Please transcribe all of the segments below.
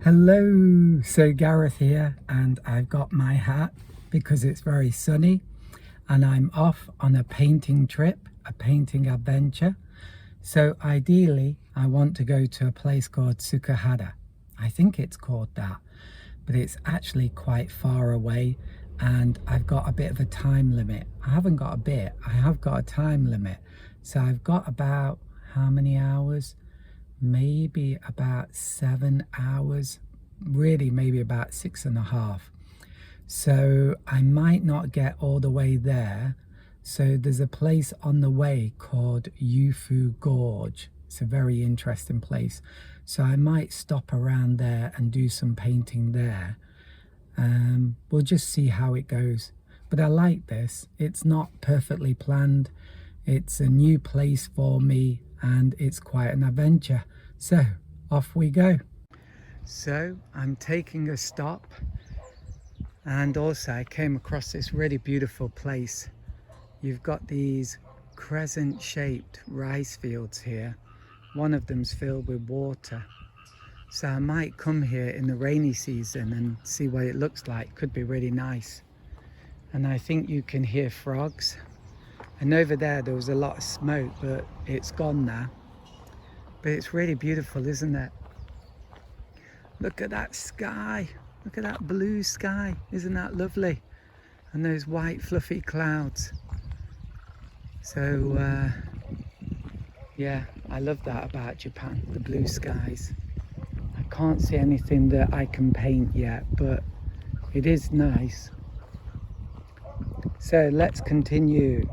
Hello, so Gareth here, and I've got my hat because it's very sunny and I'm off on a painting trip, a painting adventure. So ideally I want to go to a place called Tsukahara. I think it's called that, but it's actually quite far away and I've got a bit of a time limit. I haven't got a bit, I have got a time limit. So I've got about how many hours? Maybe about 7 hours, really maybe about 6.5. So I might not get all the way there. So there's a place on the way called Yufu Gorge. It's a very interesting place. So I might stop around there and do some painting there. We'll just see how it goes. But I like this. It's not perfectly planned. It's a new place for me and it's quite an adventure. So off we go. So I'm taking a stop, and also I came across this really beautiful place. You've got these crescent shaped rice fields here. One of them's filled with water. So I might come here in the rainy season and see what it looks like. Could be really nice. And I think you can hear frogs. And over there was a lot of smoke, but it's gone now. But it's really beautiful, isn't it? Look at that sky. Look at that blue sky. Isn't that lovely? And those white fluffy clouds. So yeah, I love that about Japan, the blue skies. I can't see anything that I can paint yet, but it is nice. So let's continue.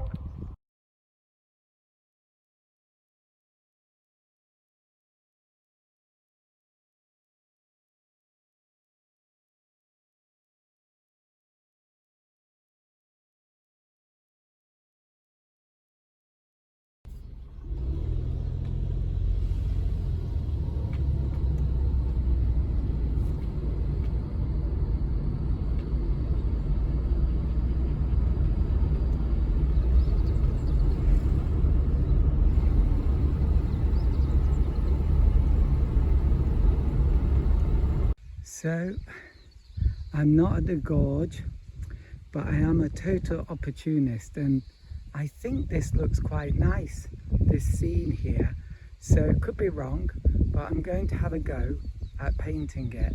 So I'm not at the gorge, but I am a total opportunist, and I think this looks quite nice, this scene here. So it could be wrong, but I'm going to have a go at painting it.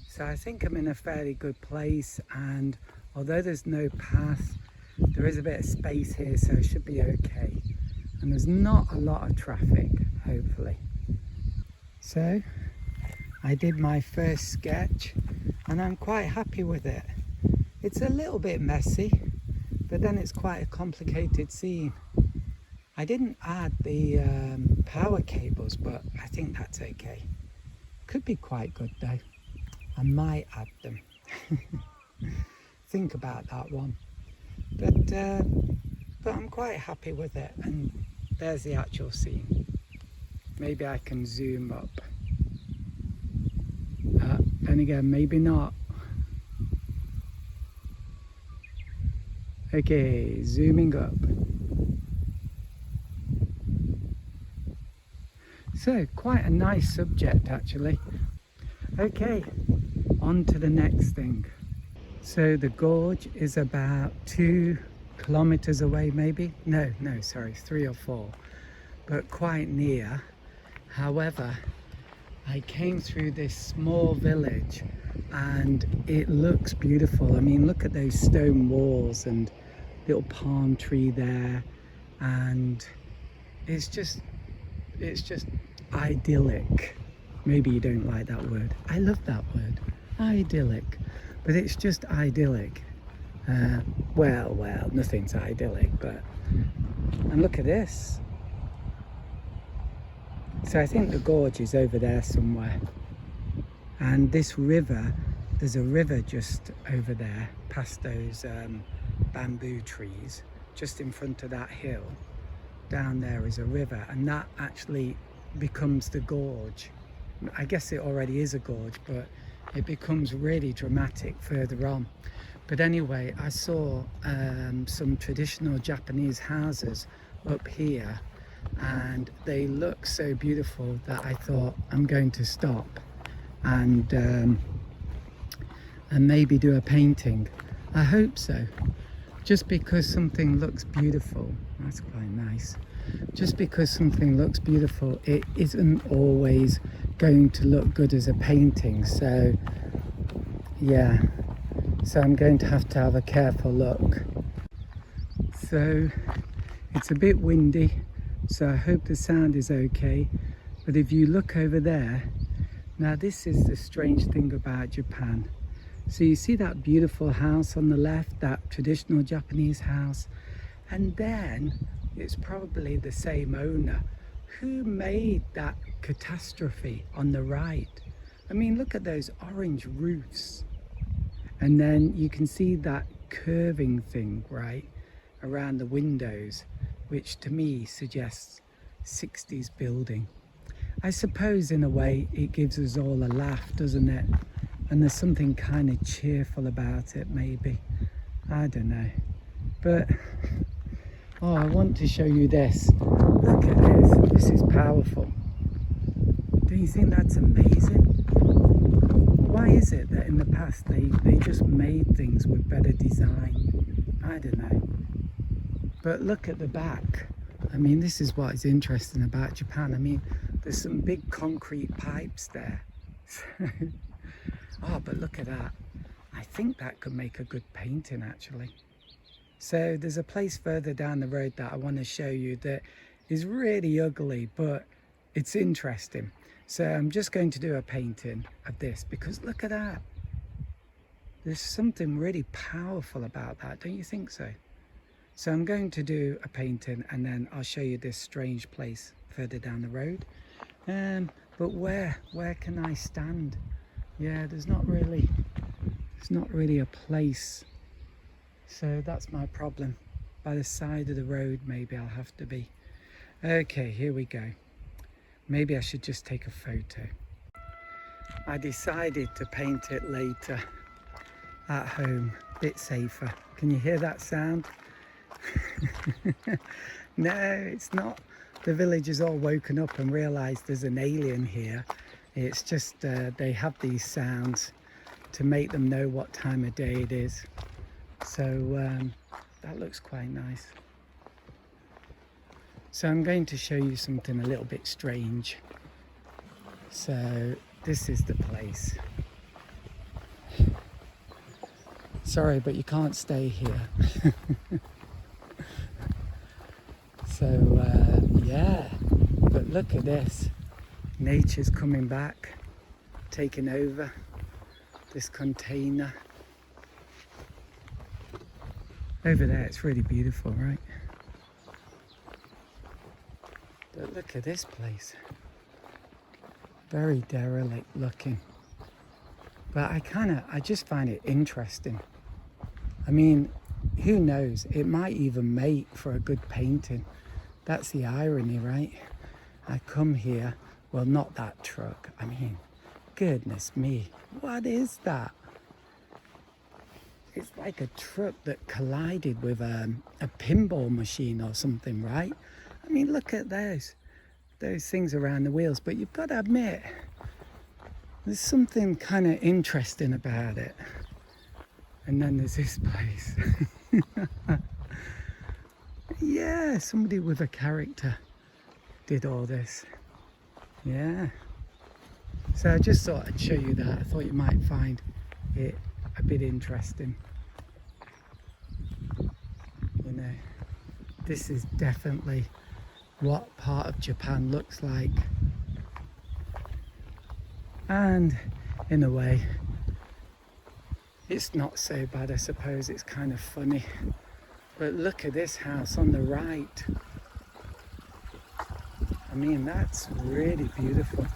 So I think I'm in a fairly good place, and although there's no path, there is a bit of space here, so it should be okay. And there's not a lot of traffic, hopefully. So I did my first sketch and I'm quite happy with it. It's a little bit messy, but then it's quite a complicated scene. I didn't add the power cables, but I think that's okay. Could be quite good though. I might add them. Think about that one. But I'm quite happy with it, and there's the actual scene. Maybe I can zoom up. Then again, maybe not. Okay, zooming up. So, quite a nice subject actually. Okay, on to the next thing. So the gorge is about 2 kilometers away maybe? No, sorry, 3 or 4, but quite near. However, I came through this small village and it looks beautiful. I mean, look at those stone walls and little palm tree there, and it's just idyllic. Maybe you don't like that word. I love that word, idyllic, but it's just idyllic. Well, nothing's idyllic, but, and look at this. So I think the gorge is over there somewhere, and this river, there's a river just over there past those bamboo trees. Just in front of that hill down there is a river, and that actually becomes the gorge. I guess it already is a gorge, but it becomes really dramatic further on. But anyway, I saw some traditional Japanese houses up here, and they look so beautiful that I thought I'm going to stop and maybe do a painting. I hope so. Just because something looks beautiful, that's quite nice. Just because something looks beautiful, it isn't always going to look good as a painting. So yeah, so I'm going to have a careful look. So it's a bit windy, so I hope the sound is okay. But if you look over there, now this is the strange thing about Japan. So you see that beautiful house on the left, that traditional Japanese house, and then it's probably the same owner. Who made that catastrophe on the right? I mean, look at those orange roofs. And then you can see that curving thing, right, around the windows, which to me suggests 60s building. I suppose in a way it gives us all a laugh, doesn't it? And there's something kind of cheerful about it, maybe. I don't know. But, oh, I want to show you this. Look at this. This is powerful. Do you think that's amazing? Why is it that in the past they just made things with better design? I don't know. But look at the back. I mean, this is what is interesting about Japan. I mean, there's some big concrete pipes there. Oh, but look at that. I think that could make a good painting, actually. So there's a place further down the road that I want to show you that is really ugly, but it's interesting. So I'm just going to do a painting of this because look at that. There's something really powerful about that, don't you think so? So I'm going to do a painting and then I'll show you this strange place further down the road. But where can I stand? Yeah, there's not really a place. So that's my problem. By the side of the road, maybe I'll have to be. Okay, here we go. Maybe I should just take a photo. I decided to paint it later at home, a bit safer. Can you hear that sound? No, it's not. The villagers all woken up and realised there's an alien here. It's just they have these sounds to make them know what time of day it is. So that looks quite nice. So I'm going to show you something a little bit strange. So this is the place. Sorry, but you can't stay here. So yeah, but look at this. Nature's coming back, taking over this container. Over there, it's really beautiful, right? But look at this place. Very derelict looking. But I just find it interesting. I mean, who knows? It might even make for a good painting. That's the irony, right? I come here, well, not that truck. I mean, goodness me, what is that? It's like a truck that collided with a pinball machine or something, right? I mean, look at those things around the wheels. But you've got to admit, there's something kind of interesting about it. And then there's this place. Yeah, somebody with a character did all this. Yeah. So I just thought I'd show you that. I thought you might find it a bit interesting. You know, this is definitely what part of Japan looks like. And in a way, it's not so bad, I suppose. It's kind of funny. But look at this house on the right. I mean, that's really beautiful.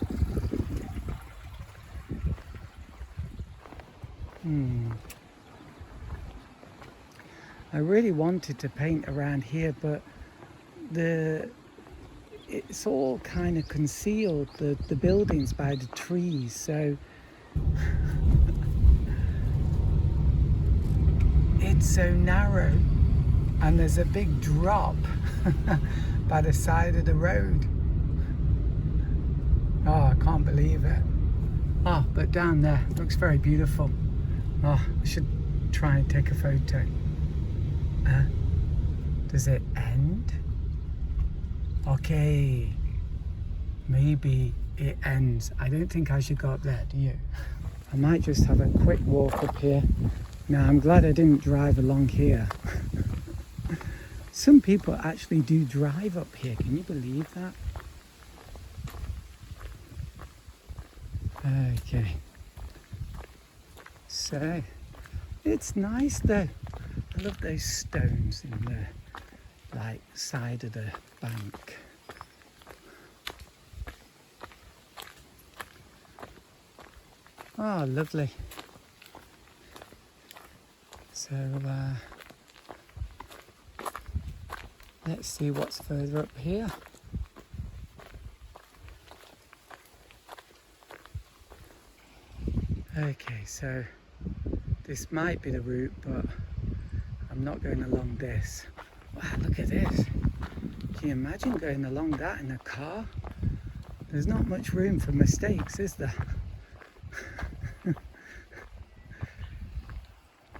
I really wanted to paint around here, but it's all kind of concealed, the buildings, by the trees. So it's so narrow. And there's a big drop by the side of the road. Oh, I can't believe it. Oh, but down there looks very beautiful. Oh, I should try and take a photo. Does it end? Okay, maybe it ends. I don't think I should go up there, do you? I might just have a quick walk up here. Now, I'm glad I didn't drive along here. Some people actually do drive up here. Can you believe that? Okay. So, it's nice though. I love those stones in the side of the bank. Oh, lovely. So, let's see what's further up here. Okay, so this might be the route, but I'm not going along this. Wow, look at this. Can you imagine going along that in a car? There's not much room for mistakes, is there?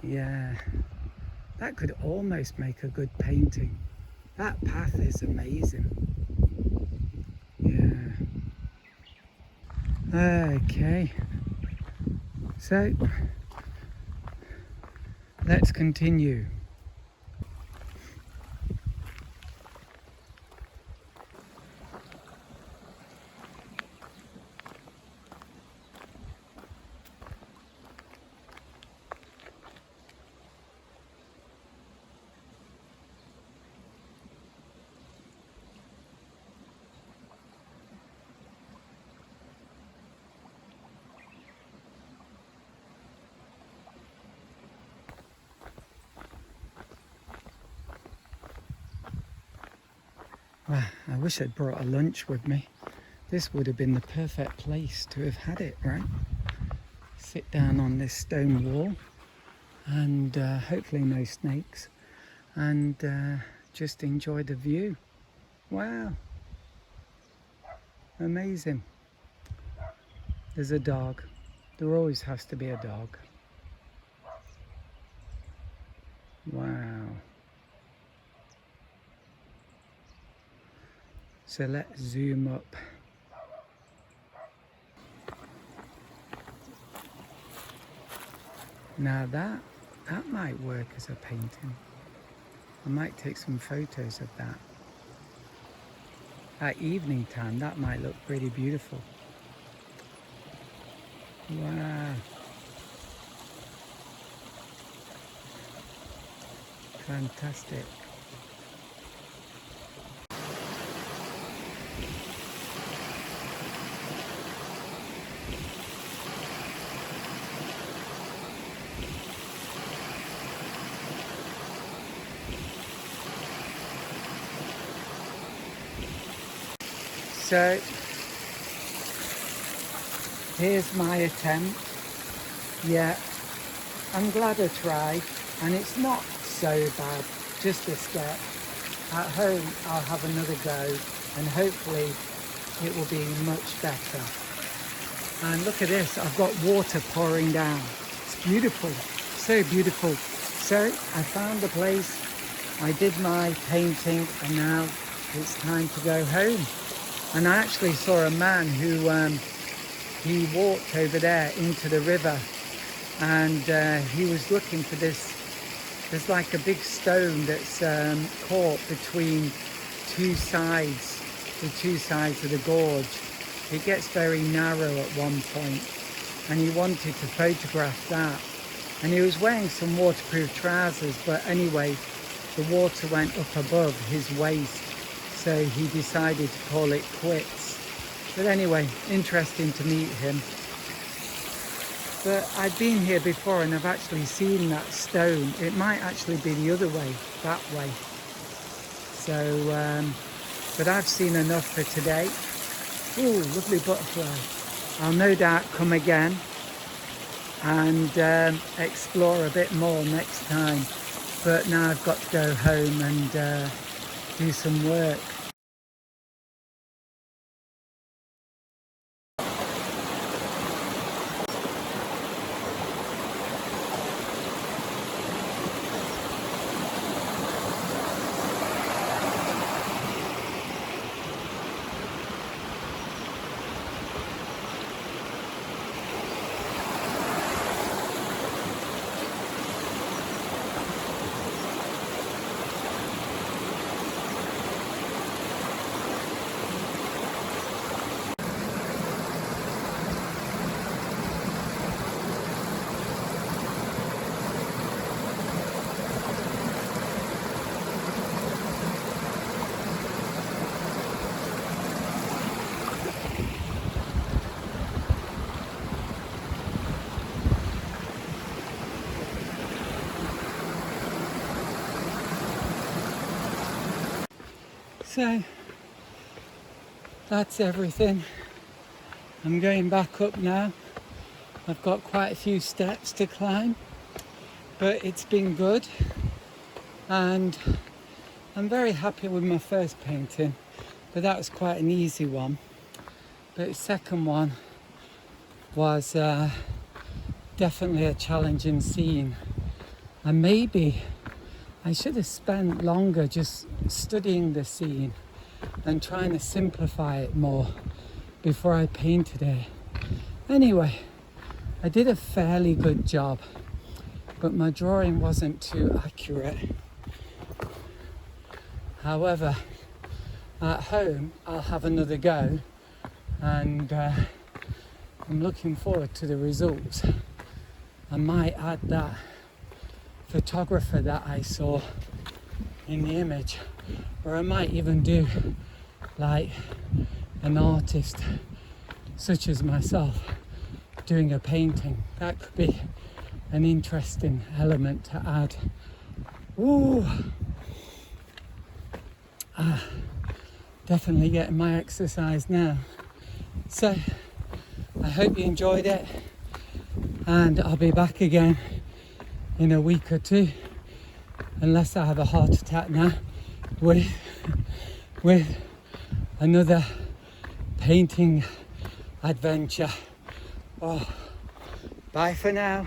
Yeah, that could almost make a good painting. That path is amazing. Yeah. Okay. So, let's continue. Wow, I wish I'd brought a lunch with me. This would have been the perfect place to have had it, right? Sit down on this stone wall and hopefully no snakes, and just enjoy the view. Wow, amazing. There's a dog. There always has to be a dog. Wow. So let's zoom up. Now that might work as a painting. I might take some photos of that. At evening time, that might look pretty beautiful. Wow. Fantastic. So, here's my attempt. Yeah, I'm glad I tried, and it's not so bad, just a step. At home, I'll have another go, and hopefully it will be much better. And look at this, I've got water pouring down. It's beautiful, so beautiful. So, I found the place, I did my painting, and now it's time to go home. And I actually saw a man who he walked over there into the river, and he was looking for this. There's like a big stone that's caught between the two sides of the gorge. It gets very narrow at one point, and he wanted to photograph that. And he was wearing some waterproof trousers, but anyway, the water went up above his waist. So he decided to call it quits. But anyway, interesting to meet him. But I've been here before and I've actually seen that stone. It might actually be the other way, that way. So, but I've seen enough for today. Ooh, lovely butterfly. I'll no doubt come again and explore a bit more next time. But now I've got to go home and do some work. So that's everything. I'm going back up now. I've got quite a few steps to climb, but it's been good, and I'm very happy with my first painting, but that was quite an easy one. But the second one was definitely a challenging scene, and maybe I should have spent longer just studying the scene and trying to simplify it more before I painted it. Anyway, I did a fairly good job, but my drawing wasn't too accurate. However, at home I'll have another go, and I'm looking forward to the results. I might add that photographer that I saw in the image, or I might even do like an artist such as myself doing a painting. That could be an interesting element to add. Ooh. Definitely getting my exercise now. So I hope you enjoyed it, and I'll be back again in a week or two, unless I have a heart attack now, with another painting adventure. Oh, bye for now.